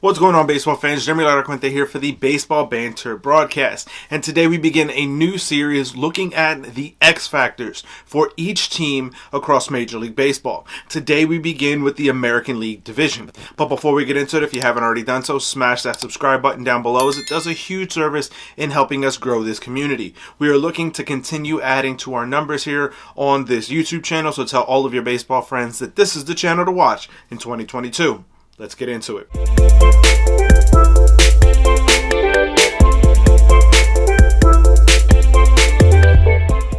What's going on, baseball fans? Jeremy Laracuente here for the Baseball Banter Broadcast. And today we begin a new series looking at the X factors for each team across Major League Baseball. Today we begin with the American League Division. But before we get into it, if you haven't already done so, smash that subscribe button down below as it does a huge service in helping us grow this community. We are looking to continue adding to our numbers here on this YouTube channel, so tell all of your baseball friends that this is the channel to watch in 2022. Let's get into it.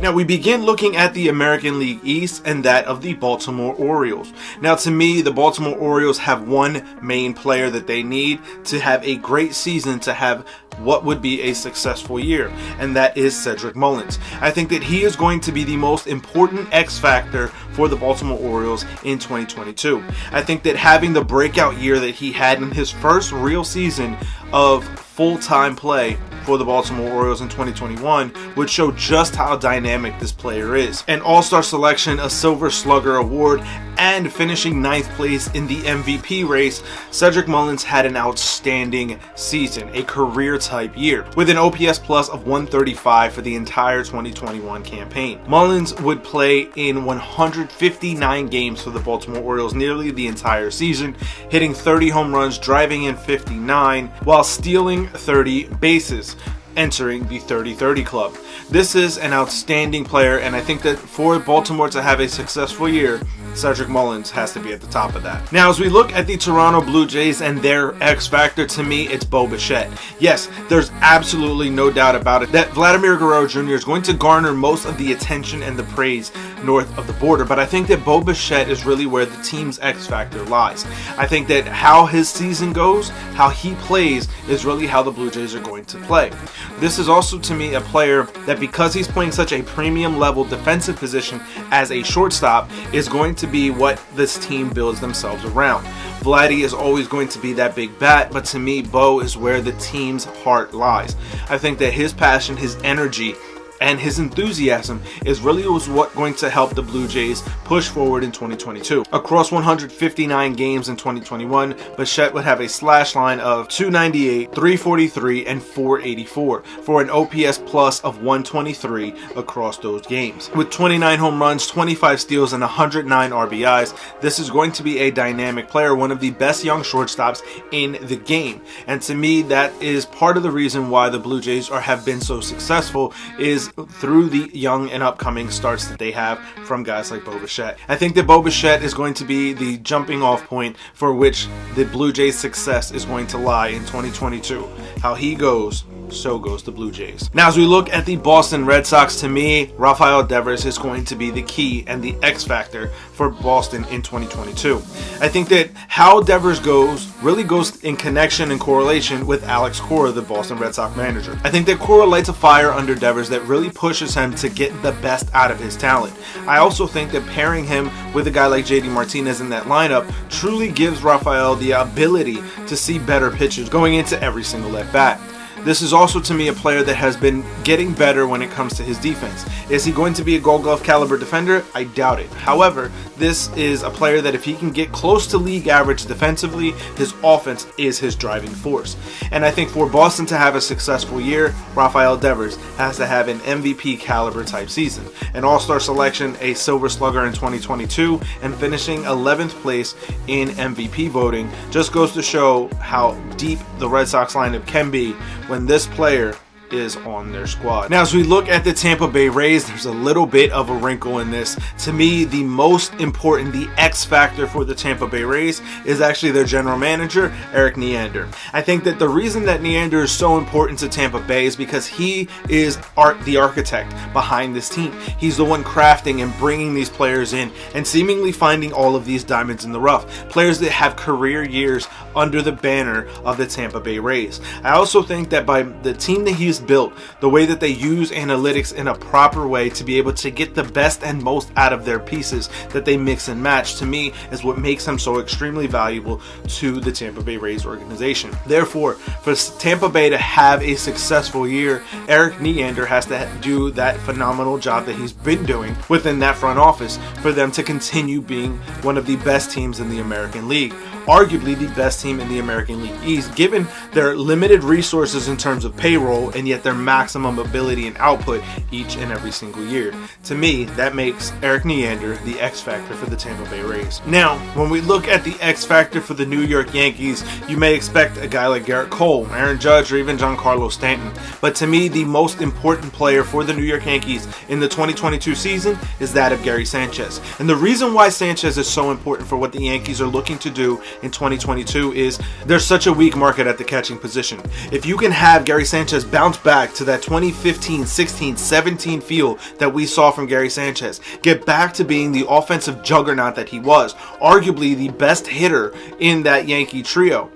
Now we begin looking at the American League East and that of the Baltimore Orioles. Now to me, the Baltimore Orioles have one main player that they need to have a great season, to have what would be a successful year, and that is Cedric Mullins. I think that he is going to be the most important X factor for the Baltimore Orioles in 2022. I think that having the breakout year that he had in his first real season of full-time play for the Baltimore Orioles in 2021 would show just how dynamic this player is. An all-star selection, a Silver Slugger award, and finishing 9th place in the MVP race, Cedric Mullins had an outstanding season, a career-type year, with an OPS plus of 135 for the entire 2021 campaign. Mullins would play in 159 games for the Baltimore Orioles nearly the entire season, hitting 30 home runs, driving in 59, while stealing 30 bases, entering the 30-30 club. This is an outstanding player, and I think that for Baltimore to have a successful year, Cedric Mullins has to be at the top of that. Now, as we look at the Toronto Blue Jays and their X factor, to me, it's Bo Bichette. Yes, there's absolutely no doubt about it that Vladimir Guerrero Jr. is going to garner most of the attention and the praise north of the border, but I think that Bo Bichette is really where the team's X factor lies. I think that how his season goes, how he plays, is really how the Blue Jays are going to play. This is also, to me, a player that, because he's playing such a premium level defensive position as a shortstop, is going to be what this team builds themselves around. Vladdy is always going to be that big bat, but to me, Bo is where the team's heart lies. I think that his passion, his energy, and his enthusiasm is really what's going to help the Blue Jays push forward in 2022. Across 159 games in 2021, Bichette would have a slash line of 298, 343, and 484 for an OPS plus of 123 across those games. With 29 home runs, 25 steals, and 109 RBIs, this is going to be a dynamic player, one of the best young shortstops in the game. And to me, that is part of the reason why the Blue Jays have been so successful, is through the young and upcoming starts that they have from guys like Bo Bichette. I think that Bo Bichette is going to be the jumping off point for which the Blue Jays' success is going to lie in 2022. How he goes, so goes the Blue Jays. Now, as we look at the Boston Red Sox, to me, Rafael Devers is going to be the key and the X factor for Boston in 2022. I think that how Devers goes really goes in connection and correlation with Alex Cora, the Boston Red Sox manager. I think that Cora lights a fire under Devers that really pushes him to get the best out of his talent. I also think that pairing him with a guy like JD Martinez in that lineup truly gives Rafael the ability to see better pitches going into every single at bat. This is also, to me, a player that has been getting better when it comes to his defense. Is he going to be a Gold Glove caliber defender? I doubt it. However, this is a player that if he can get close to league average defensively, his offense is his driving force. And I think for Boston to have a successful year, Rafael Devers has to have an MVP caliber type season. An all-star selection, a Silver Slugger in 2022, and finishing 11th place in MVP voting just goes to show how deep the Red Sox lineup can be when this player is on their squad. Now, as we look at the Tampa Bay Rays, there's a little bit of a wrinkle in this. To me, the most important, the X factor for the Tampa Bay Rays is actually their general manager, Erik Neander. I think that the reason that Neander is so important to Tampa Bay is because he is the architect behind this team. He's the one crafting and bringing these players in and seemingly finding all of these diamonds in the rough. Players that have career years under the banner of the Tampa Bay Rays. I also think that by the team that he's built, the way that they use analytics in a proper way to be able to get the best and most out of their pieces that they mix and match, to me, is what makes them so extremely valuable to the Tampa Bay Rays organization. Therefore, for Tampa Bay to have a successful year, Erik Neander has to do that phenomenal job that he's been doing within that front office for them to continue being one of the best teams in the American League. arguably the best team in the American League East, given their limited resources in terms of payroll and yet their maximum ability and output each and every single year. To me, that makes Eric Neander the X factor for the Tampa Bay Rays. Now, when we look at the X factor for the New York Yankees, you may expect a guy like Garrett Cole, Aaron Judge, or even Giancarlo Stanton. But to me, the most important player for the New York Yankees in the 2022 season is that of Gary Sanchez. And the reason why Sanchez is so important for what the Yankees are looking to do in 2022 is there's such a weak market at the catching position. If you can have Gary Sanchez bounce back to that 2015, 16, 17 feel that we saw from Gary Sanchez, get back to being the offensive juggernaut that he was, arguably the best hitter in that Yankee trio,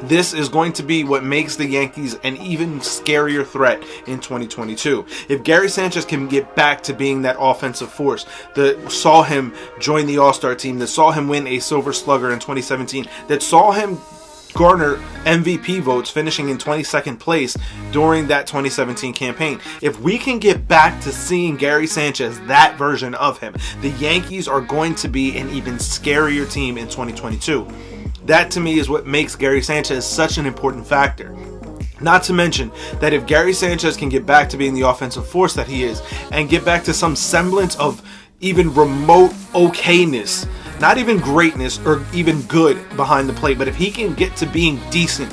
this is going to be what makes the Yankees an even scarier threat in 2022. If Gary Sanchez can get back to being that offensive force that saw him join the All-Star team, that saw him win a Silver Slugger in 2017, that saw him garner MVP votes, finishing in 22nd place during that 2017 campaign. If we can get back to seeing Gary Sanchez, that version of him, the Yankees are going to be an even scarier team in 2022. That to me is what makes Gary Sanchez such an important factor. Not to mention that if Gary Sanchez can get back to being the offensive force that he is and get back to some semblance of even remote okayness, not even greatness or even good behind the plate, but if he can get to being decent,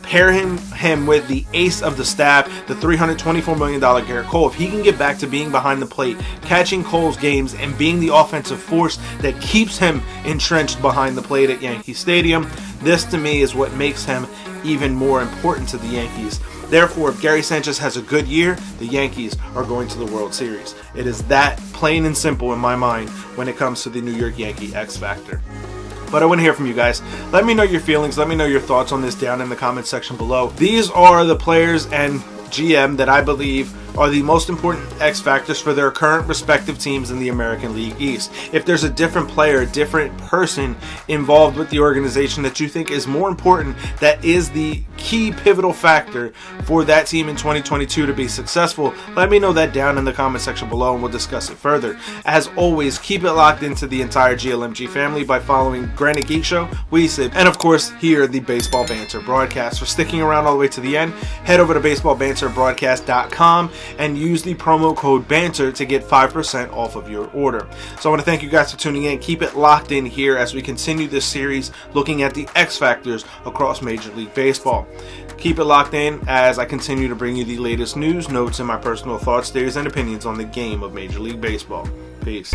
pair him with the ace of the staff, the $324 million Garrett Cole, if he can get back to being behind the plate, catching Cole's games, and being the offensive force that keeps him entrenched behind the plate at Yankee Stadium, this to me is what makes him even more important to the Yankees. Therefore, if Gary Sanchez has a good year, the Yankees are going to the World Series. It is that plain and simple in my mind when it comes to the New York Yankee X Factor. But I want to hear from you guys. Let me know your feelings. Let me know your thoughts on this down in the comment section below. These are the players and GM that I believe are the most important X factors for their current respective teams in the American League East. If there's a different player, a different person involved with the organization that you think is more important, that is the key pivotal factor for that team in 2022 to be successful, let me know that down in the comment section below and we'll discuss it further. As always, keep it locked into the entire GLMG family by following Granite Geek Show, Weesip, and of course here the Baseball Banter Broadcast. For sticking around all the way to the end, head over to baseballbanterbroadcast.com and use the promo code BANTER to get 5% off of your order. So I want to thank you guys for tuning in. Keep it locked in here as we continue this series looking at the X factors across Major League Baseball. Keep it locked in as I continue to bring you the latest news, notes, and my personal thoughts, theories, and opinions on the game of Major League Baseball. Peace.